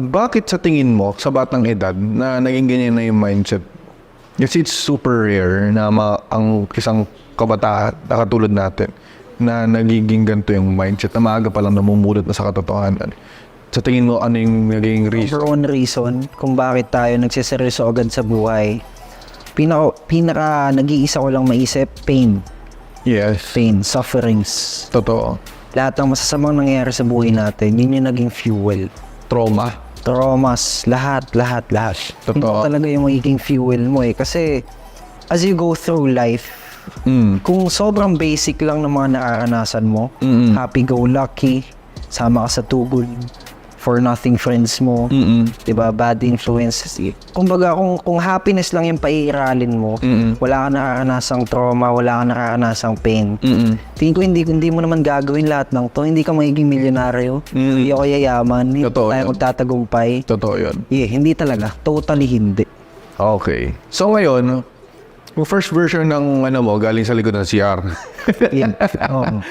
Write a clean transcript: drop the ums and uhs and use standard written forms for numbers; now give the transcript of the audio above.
Bakit sa tingin mo, sa batang edad, na naging ganyan na yung mindset? Kasi it's super rare na ang isang kabataan na katulad natin na nagiging ganito yung mindset na maaga pa lang namumulot na sa katotohanan. Sa tingin mo, ano yung naging reason? Number one reason kung bakit tayo nagsiseryoso agad sa buhay, pinaka nag-iisa ko lang maisip, pain. Yes. Pain, sufferings. Totoo. Lahat ng masasamang nangyayari sa buhay natin, yun yung naging fuel. Trauma. Traumas, lahat. Totoo. Yun talaga yung magiging fuel mo eh. Kasi as you go through life, kung sobrang basic lang ng mga nararanasan mo, happy-go-lucky, sama ka sa tugol, for nothing friends mo, diba, bad influences. Kumbaga, kung happiness lang yung paiiralin mo, wala ka nararanasang trauma, wala ka nararanasang pain. Tingin ko hindi mo naman gagawin lahat ng to. Hindi ka magiging milyonaryo, hindi ako yayaman, hindi Totoo tayo yun. magtatagumpay. Totoo yun. Yeah, hindi talaga. Totally hindi. Okay. So ngayon, yung first version ng mo, galing sa likod ng CR. Yeah. Oo.